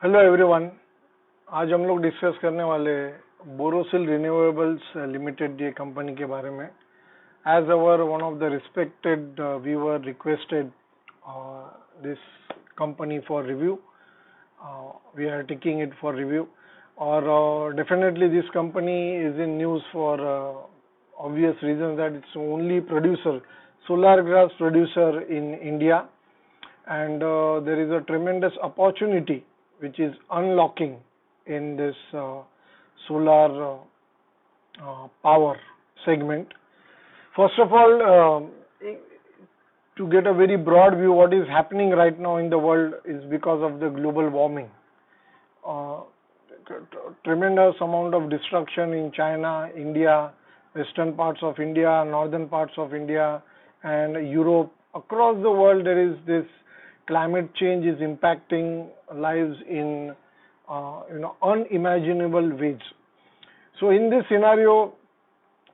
Hello everyone. आज हम लोग डिस्कस करने वाले बोरोसिल रिन्यूएबल्स लिमिटेड ये कंपनी के बारे में। As our one of the respected viewer requested this company for review, we are taking it for review. और definitely this company is in news for obvious reasons that it's only producer, solar glass producer in India, and there is a tremendous opportunity which is unlocking in this solar power segment. First of all, to get a very broad view, what is happening right now in the world is because of the global warming. Uh, Tremendous amount of destruction in China, India, western parts of India, northern parts of India, and Europe. Across the world, there is this climate change is impacting lives in unimaginable ways. So in this scenario,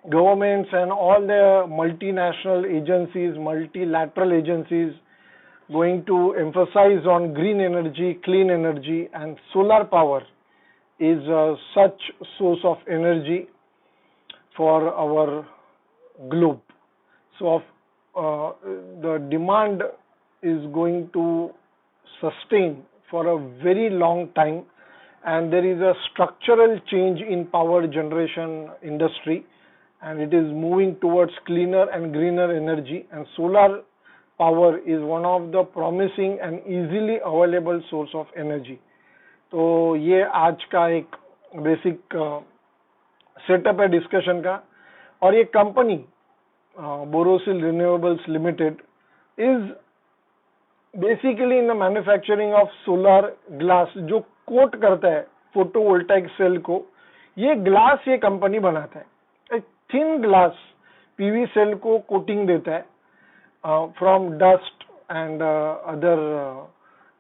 governments and all the multinational agencies, multilateral agencies, going to emphasize on green energy, clean energy, and solar power is such source of energy for our globe. So the demand is going to sustain for a very long time, and there is a structural change in power generation industry, and it is moving towards cleaner and greener energy, and solar power is one of the promising and easily available source of energy. तो ये आज का एक basic setup है discussion का। और ये company Borosil renewables limited is basically in the manufacturing of solar glass, जो कोट करता है फोटोवोल्टाइक सेल को। ये ग्लास ये कंपनी बनाता है, एक थिन ग्लास पीवी सेल को कोटिंग देता है from dust and other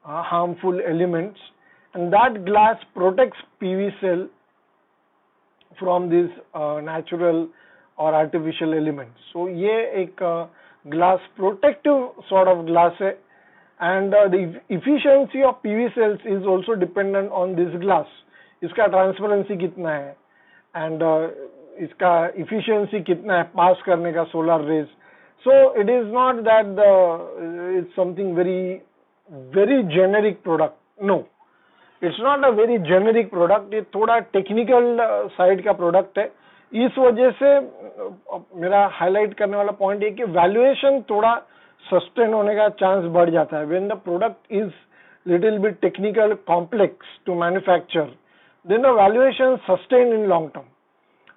harmful elements, and that glass protects PV cell from these natural or artificial elements. So ये एक glass protective sort of glass है, and the efficiency of PV cells is also dependent on this glass. इसका transparency कितना है and इसका efficiency कितना है पास करने का solar rays. So it is not that it's something very generic product. No, it's not a very generic product. ये थोड़ा टेक्निकल साइड का प्रोडक्ट है। इस वजह से मेरा हाईलाइट करने वाला पॉइंट ये कि वैल्यूएशन थोड़ा सस्टेन होने का चांस बढ़ जाता है। When the product is little bit technical complex to manufacture, then the valuation sustain in long term.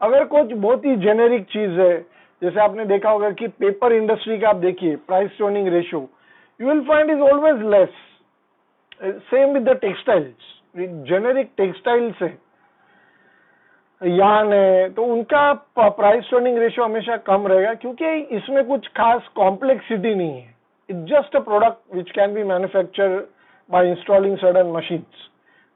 अगर कुछ बहुत ही जेनेरिक चीज है, जैसे आपने देखा होगा कि पेपर इंडस्ट्री का आप देखिए price to earning ratio, you will find is always less. Same with the textiles. Generic textiles है, यान है, तो उनका प्राइस टू अर्निंग रेशियो हमेशा कम रहेगा क्योंकि इसमें कुछ खास कॉम्प्लेक्सिटी नहीं है। It's just a product which can be manufacture by installing certain machines.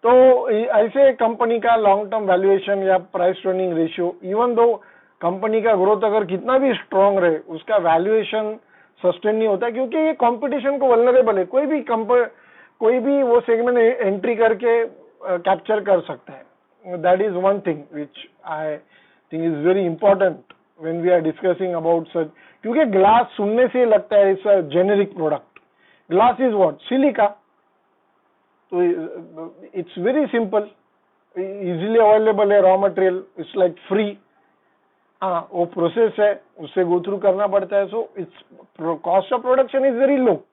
तो ऐसे कंपनी का लॉन्ग टर्म वैल्यूएशन या price to earning ratio, even though company का ग्रोथ अगर कितना भी स्ट्रांग रहे, उसका वैल्यूएशन सस्टेन नहीं होता क्योंकि ये कंपटीशन को वल्नरेबल है। कोई भी वो सेगमेंट एंट्री करके कैप्चर कर सकता है। That is one thing which I think is very important when we are discussing about such, क्योंकि ग्लास सुनने से लगता है it's a generic product. Glass is what? Silica. तो it's very simple, easily available है, raw material, it's like free. हाँ, वो process है, उससे गो थ्रू करना पड़ता है। So its cost of production is very low.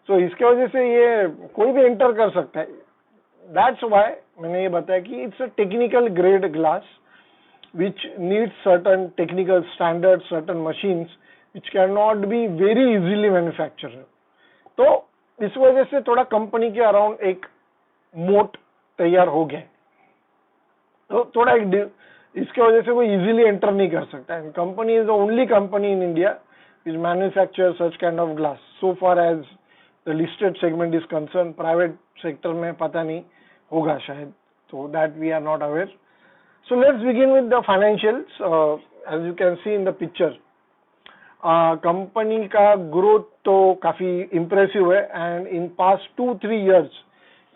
So इसके वजह से ये कोई भी एंटर कर सकता है। दैट्स व्हाई मैंने ये बताया कि it's a technical grade glass which needs certain technical standard, certain machines which can not be very easily manufactured. तो इस वजह से थोड़ा कंपनी के अराउंड एक मोट तैयार हो गया। तो थोड़ा इसके वजह से कोई इजीली एंटर नहीं कर सकता है। Company is the only company in India which manufacture such kind of glass so far as the listed segment is concern. Private sector में पता नहीं होगा शायद, तो that we are not aware. So let's begin with the financials. As you can see in the picture, company का growth तो काफी impressive है, एंड इन पास्ट 2-3 years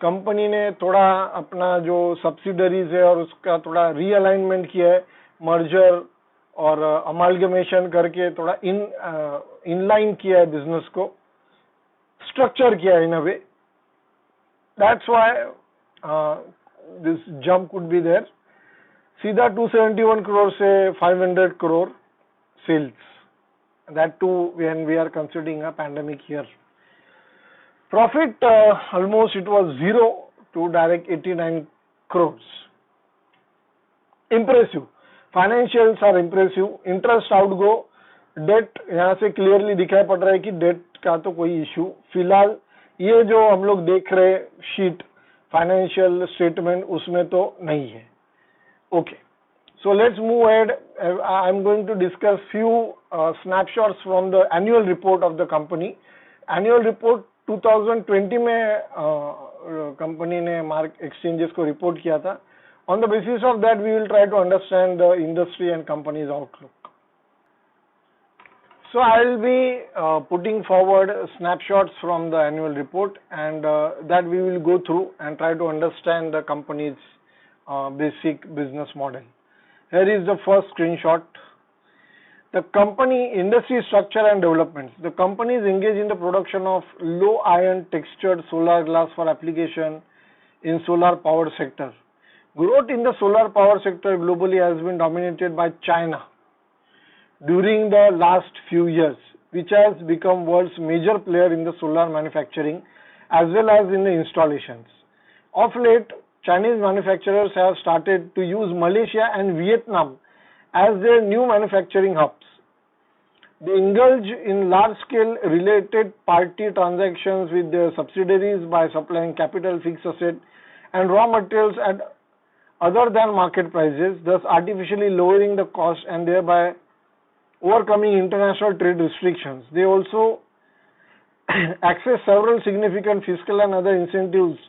कंपनी ने थोड़ा अपना जो सब्सिडरीज है और उसका थोड़ा रीअलाइनमेंट किया है, मर्जर और अमालगमेशन करके थोड़ा इनलाइन किया है, बिजनेस को स्ट्रक्चर किया है in a way. That's why this jump could be there. सीधा 271 करोड़ से 500 crore sales, that too when we are considering a pandemic year. Profit, almost it was zero to direct 89 crores. Impressive. Financials are impressive. Interest outgo, debt यहाँ से clearly दिखाई पड़ रहा है कि debt का तो कोई issue फिलहाल ये जो हम लोग देख रहे शीट फाइनेंशियल स्टेटमेंट उसमें तो नहीं है. Okay. So let's move ahead. I'm going to discuss few snapshots from the annual report of the company. Annual report 2020 में कंपनी ने मार्क एक्सचेंजेस को रिपोर्ट किया था. On the basis of that, we will try to understand the industry and company's outlook. So I will be putting forward snapshots from the annual report, and that we will go through and try to understand the company's basic business model. Here is the first screenshot. The company industry structure and developments. The company is engaged in the production of low iron textured solar glass for application in solar power sector. Growth in the solar power sector globally has been dominated by China during the last few years, which has become world's major player in the solar manufacturing as well as in the installations. Of late, Chinese manufacturers have started to use Malaysia and Vietnam as their new manufacturing hubs. They indulge in large-scale related party transactions with their subsidiaries by supplying capital, fixed asset, and raw materials at other than market prices, thus artificially lowering the cost and thereby overcoming international trade restrictions. They also access several significant fiscal and other incentives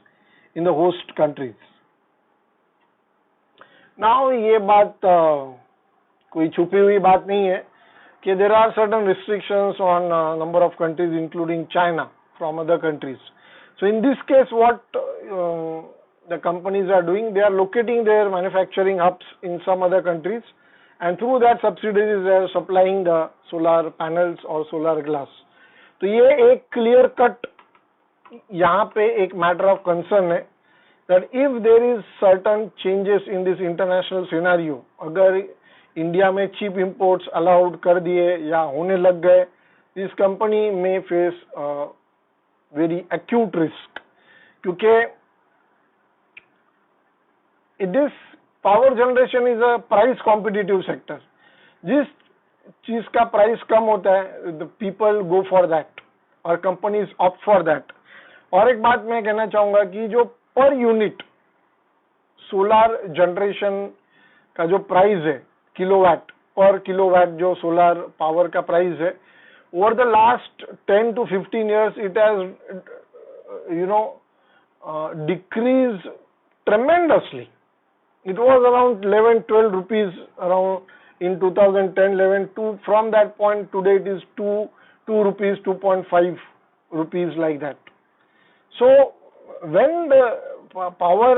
in the host countries. Now ये बात कोई छुपी हुई बात नहीं है कि there are certain restrictions on number of countries including China from other countries. So in this case what the companies are doing, they are locating their manufacturing hubs in some other countries and through that subsidiaries they are supplying the solar panels or solar glass. तो ये एक clear cut यहाँ पे एक matter of concern है that if there is certain changes in this international scenario, अगर India में cheap imports allowed कर दिए या होने लग गए, this company may face very acute risk क्योंकि this power generation is a price competitive sector. जिस चीज का प्राइस कम होता है, the people go for that और companies opt for that. और एक बात मैं कहना चाहूंगा कि जो पर यूनिट सोलार जनरेशन का जो प्राइस है, किलोवाट पर किलोवाट जो सोलार पावर का प्राइस है, over the last 10 to 15 years it has decreased tremendously. It was around 11-12 rupees around in 2010 11 to from that point today it is 2 rupees 2.5 rupees like that. So when the power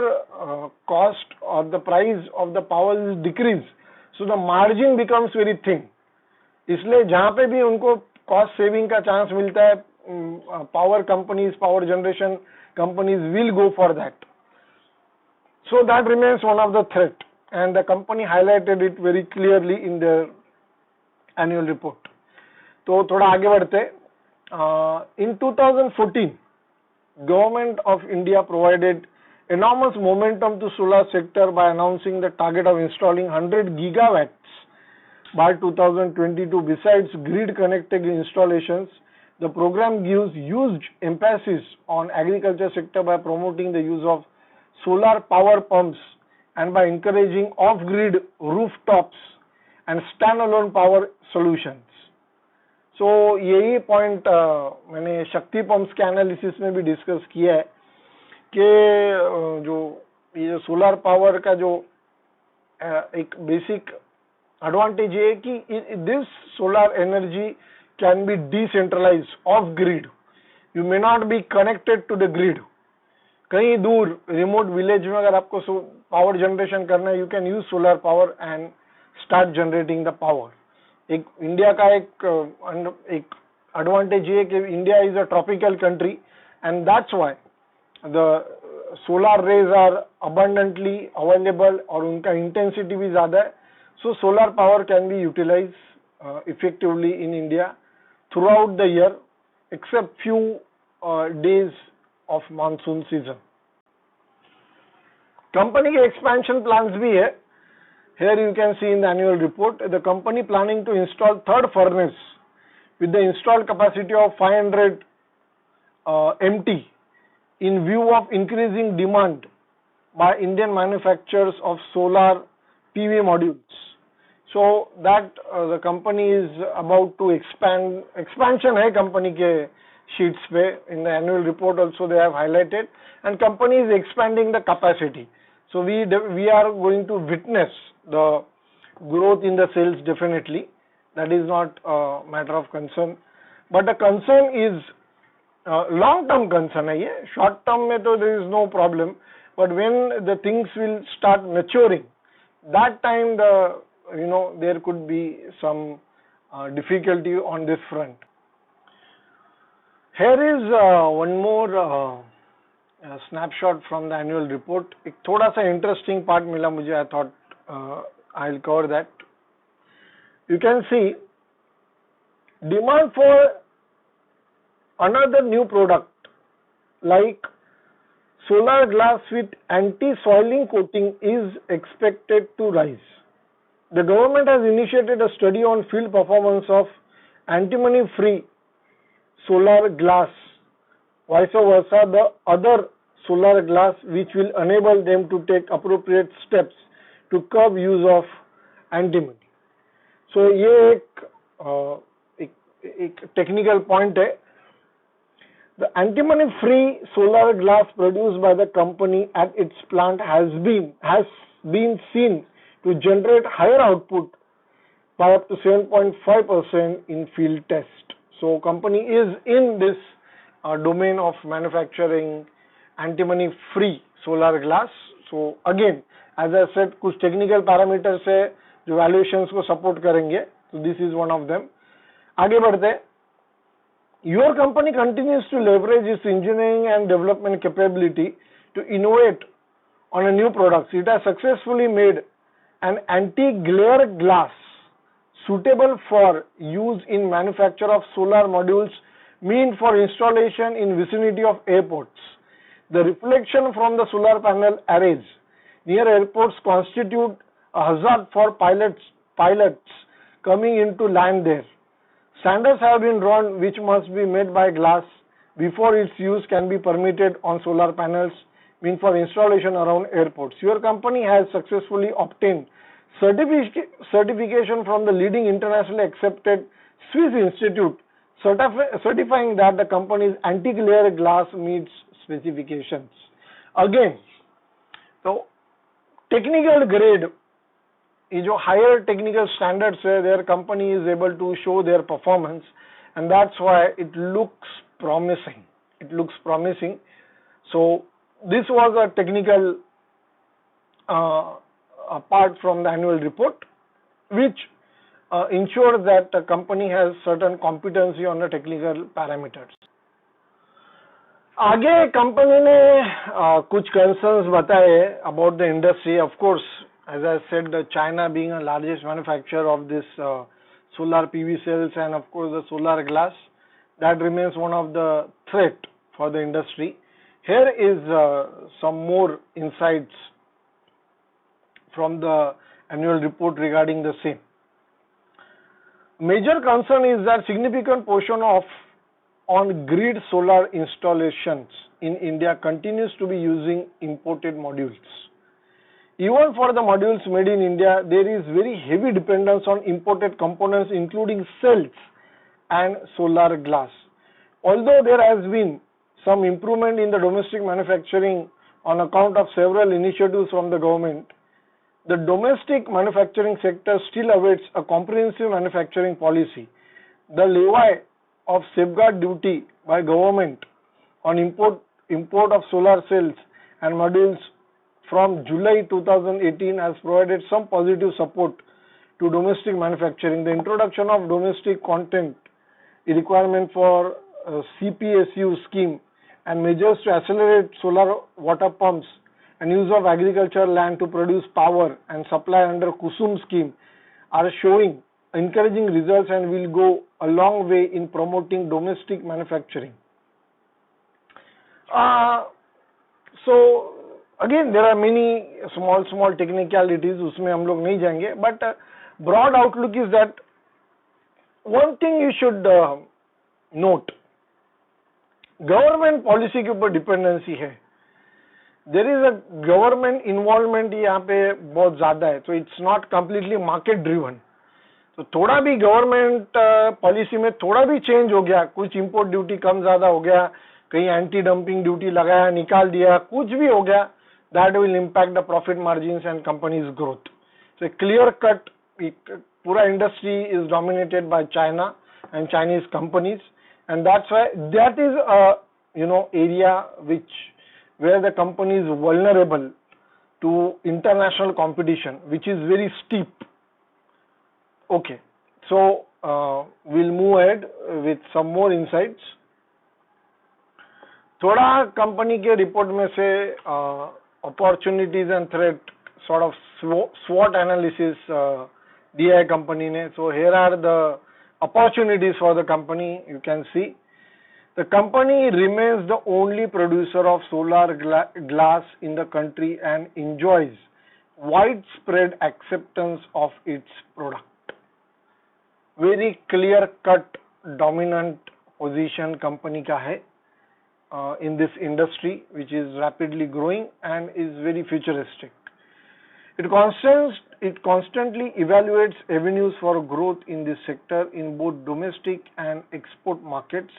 cost or the price of the power is decreased, so the margin becomes very thin. इसलिए जहाँ पे भी उनको cost saving का chance मिलता है, power companies, power generation companies will go for that. So that remains one of the threat, and the company highlighted it very clearly in their annual report. तो थोड़ा आगे बढ़ते. In 2014, Government of India provided enormous momentum to solar sector by announcing the target of installing 100 gigawatts by 2022. Besides grid connected installations, the program gives huge emphasis on agriculture sector by promoting the use of solar power pumps and by encouraging off-grid rooftops and standalone power solutions. So यही point मैंने शक्ति pumps के analysis में भी discuss किया है कि जो ये सोलर पावर का जो एक बेसिक एडवांटेज है कि this solar energy can be decentralised off grid. You may not be connected to the grid. कहीं दूर रिमोट विलेज में अगर आपको पावर जनरेशन करना है, you can use solar power and start generating the power. एक इंडिया का एक एडवांटेज ये कि India is a tropical country and that's why the solar rays are abundantly available और उनका इंटेंसिटी भी ज्यादा है। So solar power can be utilise effectively in India throughout the year except few days of monsoon season. Company के expansion plans भी है। Here you can see in the annual report the company planning to install third furnace with the installed capacity of 500 MT in view of increasing demand by Indian manufacturers of solar PV modules. So that the company is about to expansion है company के sheets पे, in the annual report also they have highlighted, and company is expanding the capacity. So we are going to witness the growth in the sales definitely. That is not a matter of concern, but the concern is long term concern है ये। short term में तो there is no problem, but when the things will start maturing, that time there could be some difficulty on this front. Here is one more snapshot from the annual report. एक थोड़ा सा interesting part मिला मुझे, I thought I'll cover that. You can see demand for another new product like solar glass with anti-soiling coating is expected to rise. The government has initiated a study on field performance of antimony free solar glass, vice versa the other solar glass, which will enable them to take appropriate steps to curb use of antimony. So ये एक technical point है। The antimony free solar glass produced by the company at its plant has been seen to generate higher output by up to 7.5% in field test. So company is in this domain of manufacturing antimony free solar glass. So again, as I said, कुछ technical parameters है जो valuations को support करेंगे, so this is one of them. आगे बढ़ते, your company continues to leverage its engineering and development capability to innovate on a new product. It has successfully made an anti-glare glass suitable for use in manufacture of solar modules meant for installation in vicinity of airports. The reflection from the solar panel arrays near airports constitute a hazard for pilots coming into land there. Standards have been drawn which must be met by glass before its use can be permitted on solar panels meant for installation around airports. Your company has successfully obtained certification from the leading internationally accepted Swiss institute certifying that the company's anti-glare glass meets specifications. Again, so technical grade, ये जो higher technical standards है, their company is able to show their performance, and that's why it looks promising. It looks promising. So this was a technical apart from the annual report, which ensures that the company has certain competency on the technical parameters. आगे company ने कुछ concerns बताए about the industry. Of course, as I said, China being the largest manufacturer of this solar PV cells and of course the solar glass, that remains one of the threat for the industry. Here is some more insights from the annual report regarding the same. Major concern is that significant portion of on-grid solar installations in India continues to be using imported modules. Even for the modules made in India, there is very heavy dependence on imported components including cells and solar glass. Although there has been some improvement in the domestic manufacturing on account of several initiatives from the government, the domestic manufacturing sector still awaits a comprehensive manufacturing policy. The levy of safeguard duty by government on import import of solar cells and modules from July 2018 has provided some positive support to domestic manufacturing. The introduction of domestic content requirement for CPSU scheme and measures to accelerate solar water pumps and use of agricultural land to produce power and supply under Kusum scheme are showing encouraging results and will go a long way in promoting domestic manufacturing. So again, there are many small technicalities, उसमें हम लोग नहीं जाएंगे, but broad outlook is that one thing you should note, government policy के ऊपर dependency है. There is a government involvement यहाँ पे बहुत ज्यादा है, तो it's not completely market driven. तो थोड़ा भी गवर्नमेंट पॉलिसी में थोड़ा भी चेंज हो गया, कुछ इंपोर्ट ड्यूटी कम ज्यादा हो गया, कहीं एंटी डंपिंग ड्यूटी लगाया निकाल दिया, कुछ भी हो गया, that will impact the profit margins and company's growth. So clear cut पूरा industry is dominated by China and Chinese companies, and that's why that is a area where the company is vulnerable to international competition, which is very steep. Okay, so we'll move ahead with some more insights. थोड़ा company के report में से opportunities and threat sort of SWOT analysis दिया है company ने. So here are the opportunities for the company. You can see the company remains the only producer of solar glass in the country and enjoys widespread acceptance of its product. Very clear cut dominant position company का है in this industry, which is rapidly growing and is very futuristic. It constantly evaluates avenues for growth in this sector in both domestic and export markets.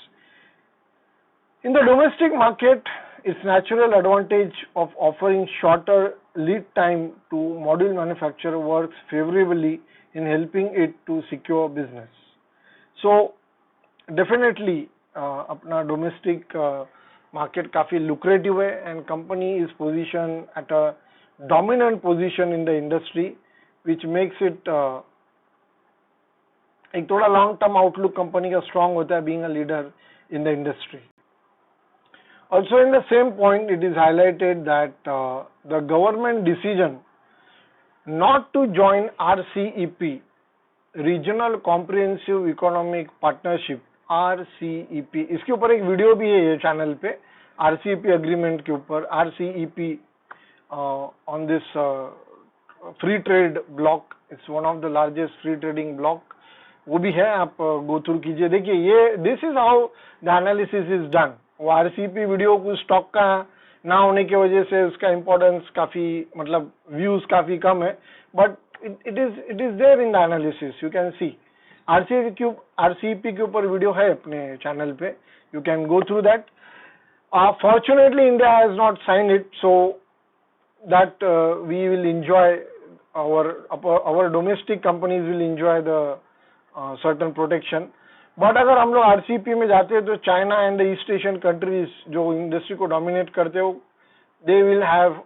In the domestic market, its natural advantage of offering shorter lead time to module manufacturer works favorably in helping it to secure business. So definitely अपना domestic market काफी lucrative है, and company is positioned at a dominant position in the industry, which makes it एक थोड़ा long term outlook company का strong होता है being a leader in the industry. Also in the same point, it is highlighted that the government decision not to join RCEP, Regional Comprehensive Economic Partnership, RCEP, इसके ऊपर एक video भी है ये channel पे, RCEP agreement के ऊपर, RCEP on this free trade block, it's one of the largest free trading block, वो भी है, आप go through कीजिए. देखिए ये this is how the analysis is done. वो RCEP वीडियो कुछ स्टॉक का ना होने की वजह से उसका इम्पोर्टेंस काफी, मतलब व्यूज काफी कम है, but it is there in the analysis. You can see RCEP के ऊपर वीडियो है अपने चैनल पे, you can go through that. Fortunately India has not signed it, so that we will enjoy our domestic companies will enjoy the certain protection. But अगर हम लोग RCEP में जाते हैं तो China and the east Asian countries जो industry को dominate करते हो, they will have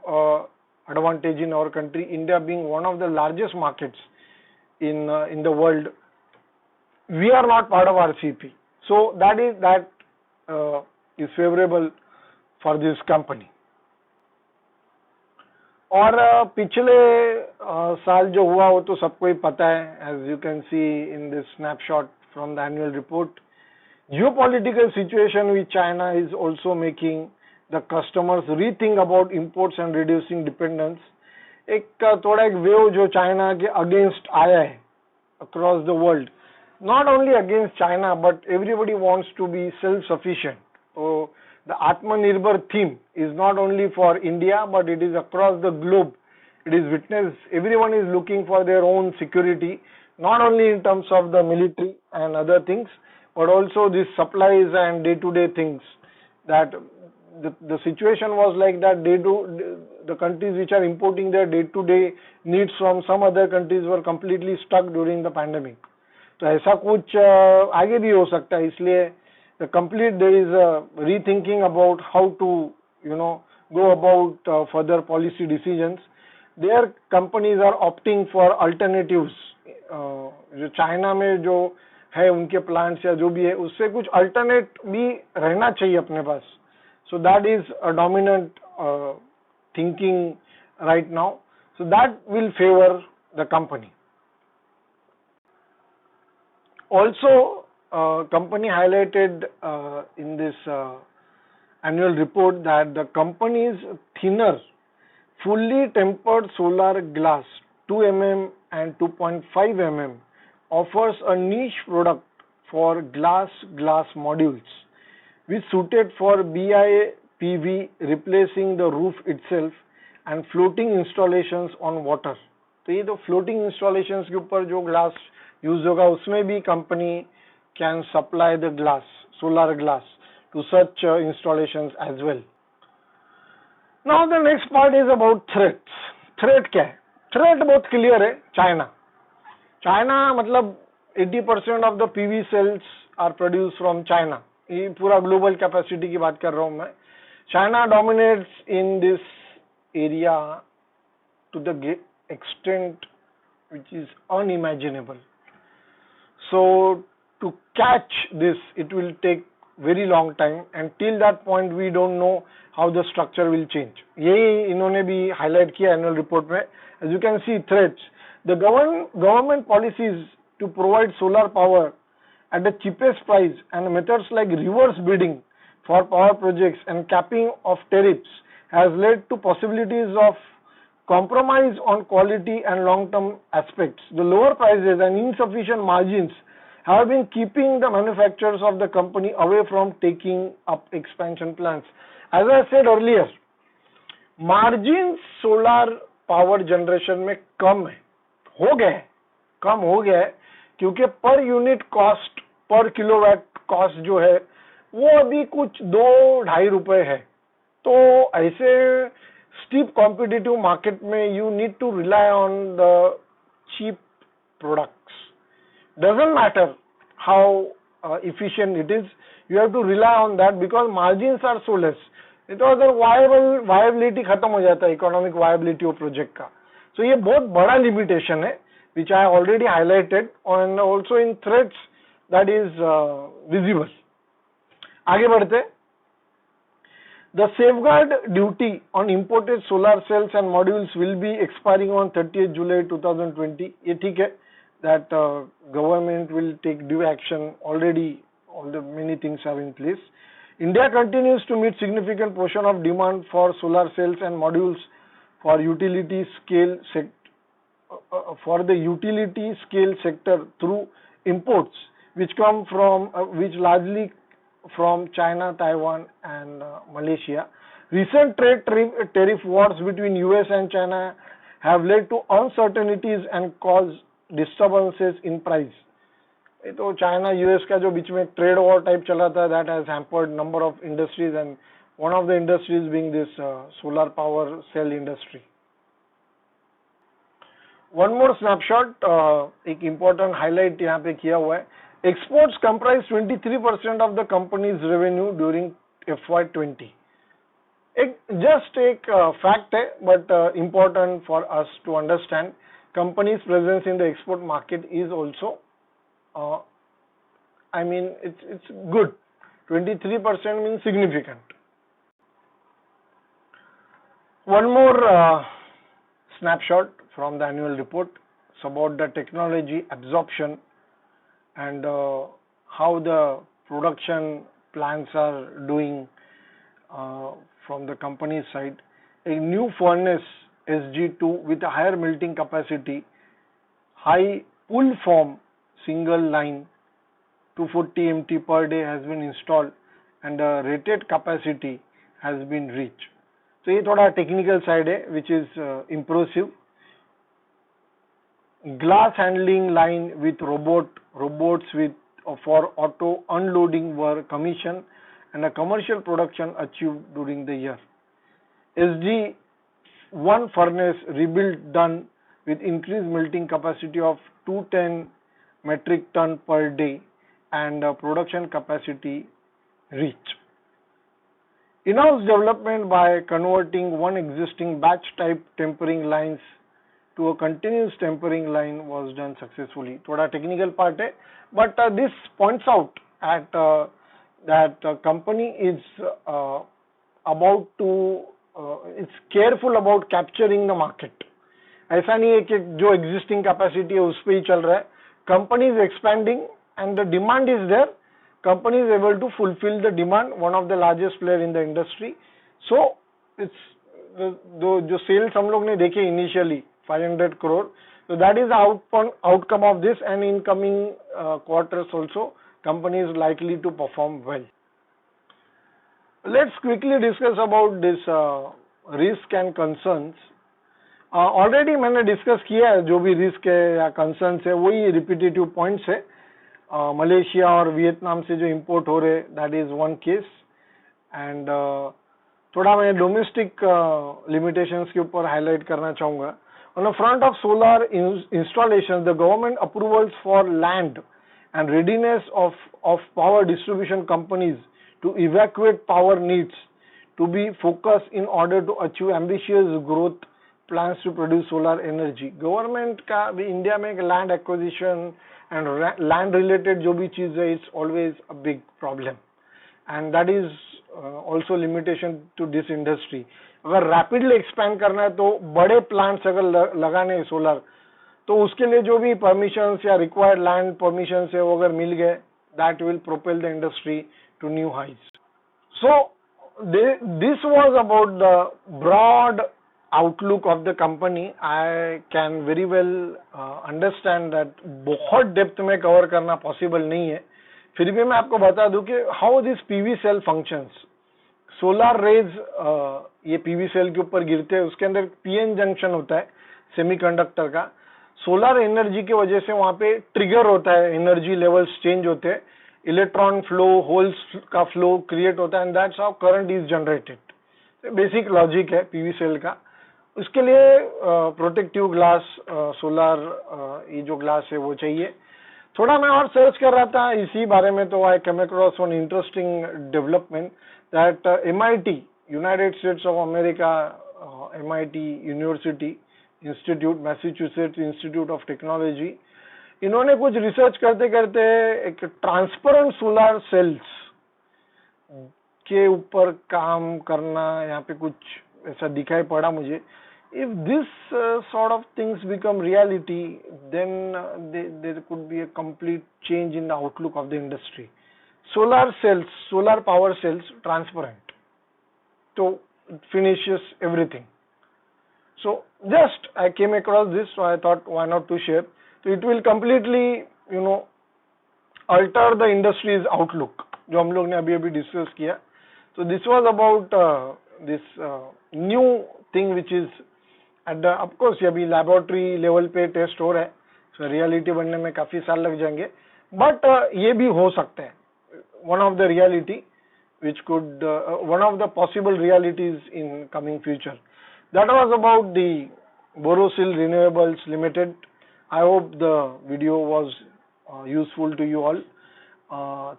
advantage in our country. India being one of the largest markets in the world, we are not part of RCEP, so that is favorable for this company. और पिछले साल जो हुआ वो तो सबको ही पता है, as you can see in this snapshot from the annual report. Geopolitical situation with China is also making the customers rethink about imports and reducing dependence. एक थोड़ा एक वेव जो चाइना के अगेंस्ट आया है across the world, not only against China but everybody wants to be self-sufficient. So the Atmanirbhar theme is not only for India but it is across the globe. It is witnessed, everyone is looking for their own security, not only in terms of the military and other things, but also these supplies and day-to-day things. That the situation was like that, the countries which are importing their day-to-day needs from some other countries were completely stuck during the pandemic. तो ऐसा कुछ आगे भी हो सकता है, इसलिए there is a rethinking about how to, go about further policy decisions. Their companies are opting for alternatives. जो चाइना में जो है उनके प्लांट्स या जो भी है उससे कुछ अल्टरनेट भी रहना चाहिए अपने पास. So that is a dominant thinking right now. So that will favor the company. Also, company highlighted in this annual report that the company's thinner, fully tempered solar glass 2 mm and 2.5 mm offers a niche product for glass modules, which suited for BIPV, replacing the roof itself, and floating installations on water. तो ये तो floating installations के ऊपर जो glass use होगा उसमें भी company can supply the glass, solar glass to such installations as well. Now the next part is about threats. Threat क्या है? Threat बहुत clear है, China मतलब 80% of the PV cells are produced from China. ये पूरा global capacity की बात कर रहा हूँ मैं. China dominates in this area to the extent which is unimaginable. So to catch this, it will take very long time, and till that point we don't know how the structure will change. यही इन्होंने भी highlight किया annual report में. As you can see, threats. The government policies to provide solar power at the cheapest price and methods like reverse bidding for power projects and capping of tariffs has led to possibilities of compromise on quality and long-term aspects. The lower prices and insufficient margins have been keeping the manufacturers of the company away from taking up expansion plans. As I said earlier, margins solar power generation में कम हो गया है क्योंकि per unit cost, पर kilowatt cost जो है वो अभी कुछ 2-2.5 रुपए है. तो ऐसे स्टीप कॉम्पिटिटिव मार्केट में you need to rely on the cheap products. Doesn't matter how efficient it is, you have to rely on that because margins are so less. It was a viability खत्म हो जाता है, economic viability of project का. So ये बहुत बड़ा limitation है, which I already highlighted, and also in threats that is visible. आगे बढ़ते. The safeguard duty on imported solar cells and modules will be expiring on 30th July 2020. ये ठीक है, that government will take due action. Already all the many things are in place. India continues to meet significant portion of demand for solar cells and modules for utility scale sector through imports which come from which largely from China, Taiwan and Malaysia. Recent trade tariff wars between US and China have led to uncertainties and caused disturbances in price. तो China US का जो बीच में trade war type चला था, that has hampered number of industries and one of the industries being this solar power cell industry. One more snapshot, एक important highlight यहाँ पे किया हुआ है. Exports comprise 23% of the company's revenue during FY20. Just एक fact है, but important for us to understand. Company's presence in the export market is also, I mean, it's good. 23% means significant. One more snapshot from the annual report. It's about the technology absorption and how the production plants are doing from the company's side. A new furnace SG2 with a higher melting capacity, high pull form single line 240 MT per day has been installed and the rated capacity has been reached. So ये थोड़ा technical side है, which is impressive. Glass handling line with robots with for auto unloading were commissioned and a commercial production achieved during the year. SG1 furnace rebuild done with increased melting capacity of 210 metric ton per day and production capacity reach. In-house development by converting one existing batch type tempering lines to a continuous tempering line was done successfully. Thoda technical part hai, but this points out at that company is about to it's careful about capturing the market. ऐसा नहीं है कि जो existing capacity है उस पे ही चल रहा है. Company is expanding and the demand is there. Company is able to fulfill the demand, one of the largest player in the industry. So it's जो sales हम लोग ने देखे initially 500 crore, so that is the outcome of this, and in coming quarters also company is likely to perform well. Let's quickly discuss about this risk and concerns. Already मैंने discuss किया है जो भी risk है या concerns है, वही repetitive points है. मलेशिया और वियतनाम से जो import हो रहे, that is one case, and थोड़ा मैं domestic limitations के ऊपर highlight करना चाहूँगा. On the front of solar installations, the government approvals for land and readiness of power distribution companies to evacuate power needs to be focused in order to achieve ambitious growth plans to produce solar energy. Government का भी India में land acquisition and land related जो भी चीज है, it's always a big problem, and that is also limitation to this industry. अगर rapidly expand करना है तो बड़े plants अगर लगाने हैं solar, तो उसके लिए जो भी permissions या required land permissions है वो अगर मिल गए, that will propel the industry to new heights. So this was about the broad outlook of the company. I can very well understand that बहुत depth में cover करना possible नहीं है. फिर भी मैं आपको बता दूं कि how this PV cell functions. Solar rays ये पीवी सेल के ऊपर गिरते हैं, उसके अंदर पीएन जंक्शन होता है सेमीकंडक्टर का. सोलर एनर्जी की वजह से वहां पे ट्रिगर होता है, एनर्जी लेवल्स चेंज होते हैं, इलेक्ट्रॉन फ्लो, होल्स का फ्लो क्रिएट होता है, and that's how current is generated. Basic logic है पीवी सेल का. उसके लिए प्रोटेक्टिव ग्लास, सोलर ये जो ग्लास है वो चाहिए. थोड़ा मैं और सर्च कर रहा था इसी बारे में, तो I come across one interesting development that MIT, United States of America, MIT University Institute, Massachusetts Institute of Technology, इन्होंने कुछ रिसर्च करते करते एक ट्रांसपेरेंट सोलर सेल्स के ऊपर काम करना यहाँ पे कुछ ऐसा दिखाई पड़ा मुझे. If this sort of things become reality, then there could be a complete change in the outlook of the industry. Solar cells, solar power cells, transparent, so it finishes everything. So just I came across this, so I thought why not to share. So it will completely, alter the industry's outlook, जो हम लोग ने अभी discuss किया. So this was about this new thing which is at the, of course ये अभी laboratory level पे test हो रहा है, so reality बनने में काफी साल लग जाएंगे, but ये भी हो सकता है. One of the reality which could one of the possible realities in coming future. That was about the Borosil Renewables Limited. I hope the video was useful to you all.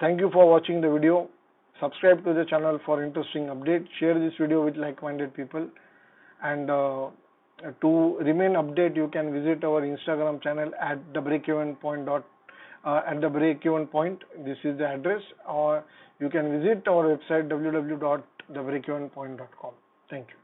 Thank you for watching the video. Subscribe to the channel for interesting updates. Share this video with like-minded people, and to remain updated you can visit our Instagram channel at the breakeven point. At the breakeven point, this is the address, or you can visit our website www.thebreakevenpoint.com. Thank you.